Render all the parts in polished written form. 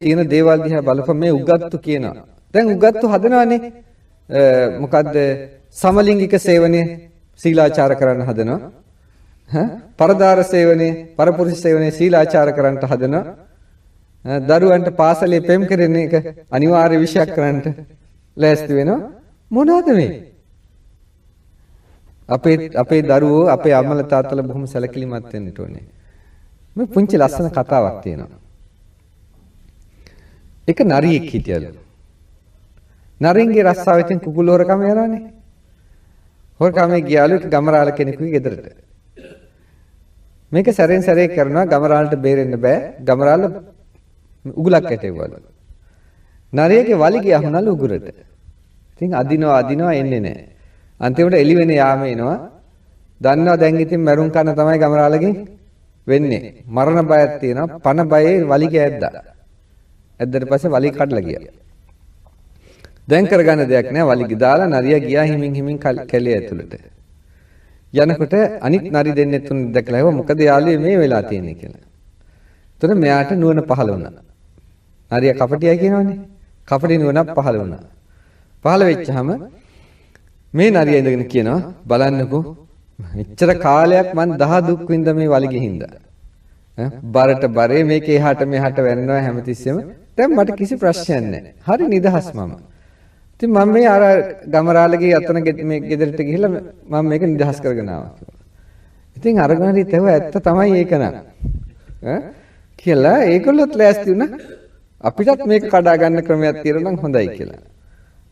තියෙන දේවල් දිහා බලපම මේ උගත්තු කියනවා. දැන් උගත්තු හදනවානේ මොකද්ද සමලිංගික සේවනය සීලාචාර කරන්න හදනවා. පරදාර සේවනය පරපුරුෂ සේවනය සීලාචාර කරන්නට හදනවා. දරුවන්ට පාසලේ පෙම් කරන එක අනිවාර්ය විෂයක් කරන්නට ලෑස්ති වෙනවා. මොනවද මේ? අපේ දරුවෝ අපේ අම්මලා තාත්තලා බොහොම සැලකිලිමත් වෙන්න ඕනේ. මේ පුංචි ලස්සන කතාවක් තියෙනවා. එක නරියෙක් හිටියලු. නරින්ගේ රස්සාවෙන් කුකුල හොරකම යනවානේ. හොරකමේ ගියාලු එක ගමරාල කෙනෙකුගේ ගෙදරට. මේක සැරෙන් සැරේ කරනවා ගමරාලට බේරෙන්න බෑ. ගමරාල උගුලක් ඇටෙව්වලු. නරියගේ වලිගය අහුනලු උගුරට. ඉතින් අදිනවා එන්නේ නැහැ. අන්තිමට එළි වෙන යාම එනවා. දන්නවා දැන් ඉතින් මරුන් කන තමයි ගමරාලගෙන් වෙන්නේ. මරණ බයක් තියෙනවා. පණ බයේ වලිගය ඇද්දා. ඇද්දට පස්සේ වලිග කඩලා ගියා. දැන් කරගන්න දෙයක් නැහැ. වලිග දාලා නරියා ගියා හිමින් කැලේ ඇතුළට. යනකොට අනිත් නරි දෙන්නේ තුන් දැකලා ඒවා මොකද යාළුවේ මේ වෙලා තියෙන්නේ කියලා. එතන මෙයාට නුවණ පහළ වුණා. නරියා කපටියයි කියනවනේ. කපටි නුවණක් පහළ වුණා. පහළ වෙච්චාම මේ නරියා ඉඳගෙන කියනවා බලන්නකෝ මෙච්චර කාලයක් මං දහ දුක් විඳ මේ වලිගෙ හින්දා. බරට බරේ මේක එහාට මෙහාට වෙන්නවා හැමතිස්සෙම. දැන් මට කිසි ප්‍රශ්නයක් නැහැ. හරි නිදහස් මම. ඉතින් මම මේ අර ගමරාලගේ අතන මේ ගෙදරට ගිහිල්ලා මම මේක නිදහස් කරගෙන ආවා කියලා. ඉතින් අරගනරි තව ඇත්ත තමයි ඒක නං. කියලා ඒගොල්ලොත් ලෑස්ති වුණා. අපිටත් මේක කඩා ගන්න ක්‍රමයක් තියෙනවා නම් හොඳයි කියලා.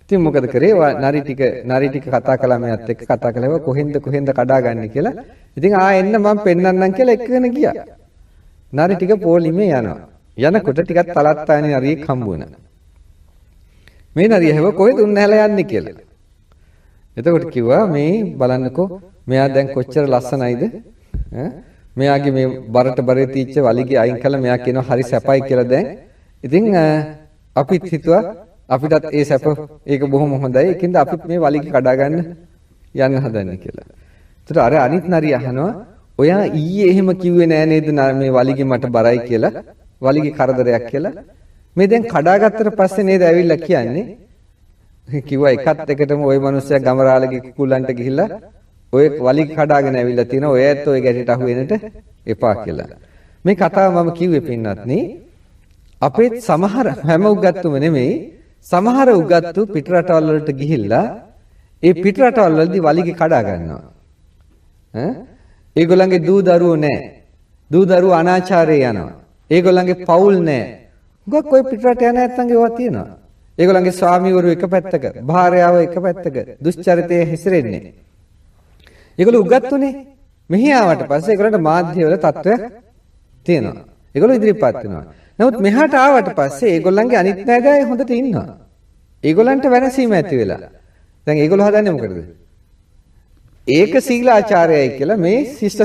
ඉතින් මොකද කරේ? නරි ටික කතා කළා මෙයත් එක්ක කතා කළා කොහෙන්ද කඩා ගන්න කියලා. ඉතින් එන්න මම පෙන්නන්නම් කියලා එක්කගෙන ගියා. නරි ටික පොලිමේ යනවා. යනකොට ටිකක් තලත්තානේ නරියෙක් හම්බ වුණා. මේ නරිය හැව කොහෙද උන්නහැලා යන්නේ කියලා. එතකොට කිව්වා මේ බලන්නකෝ මෙයා දැන් කොච්චර ලස්සනයිද? මෙයාගේ මේ බරට බරේ තීච්ච වලිගේ අයින් කළා මෙයා කියනවා හරි සැපයි කියලා දැන්. ඉතින් අපිත් හිතුවා අපිටත් ඒ සැප ඒක බොහොම හොඳයි. ඒකින්ද අපිත් මේ වලිගේ කඩා ගන්න යන්න හදන්නේ කියලා. එතකොට අර අනිත් නරිය අහනවා ඔයා ඊයේ එහෙම කිව්වේ නෑ නේද මේ වලිගේ මට බරයි කියලා. වලිගේ කරදරයක් කියලා. මේ දැන් කඩාගත්තට පස්සේ නේද ඇවිල්ලා කියන්නේ කිව්වා එකත් එකටම ওই මිනිස්සයා ගමරාලගේ කුකුලන්ට ගිහිල්ලා ඔය වලිග කඩාගෙන ඇවිල්ලා තිනවා ඔය ඇත්ත ඔය ගැටේට අහු වෙන්නට එපා කියලා. මේ කතාව මම කිව්වේ පින්වත්නි අපේ සමහර හැම උගත්තුම නෙමෙයි සමහර උගත්තු පිටරටවල් වලට ගිහිල්ලා ඒ පිටරටවල් වලදී වලිග කඩා ගන්නවා. ඒගොල්ලන්ගේ දූ දරුවෝ නැහැ. දූ දරුවෝ අනාචාරේ යනවා. ඒගොල්ලන්ගේ පවුල් නැහැ. ගොක් ඔය පිටරට යන නැත්තන්ගේ ඒවා තියෙනවා. ඒගොල්ලන්ගේ ස්වාමිවරු එක පැත්තක, භාර්යාව එක පැත්තක දුෂ්චරිතයේ හැසිරෙන්නේ. ඒගොල්ලෝ උගත්තුනේ. මෙහි ආවට පස්සේ ඒගොල්ලන්ට මාධ්‍යවල තත්ත්වයක් තියෙනවා. ඒගොල්ලෝ ඉදිරිපත් වෙනවා. නමුත් මෙහාට ආවට පස්සේ ඒගොල්ලන්ගේ අනිත් නෑදෑය හොඳට ඉන්නවා. ඒගොල්ලන්ට වෙනසීම ඇති වෙලා. දැන් ඒගොල්ලෝ හදන්නේ මොකටද? ඒක සීලාචාරයයි කියලා මේ ශිෂ්ට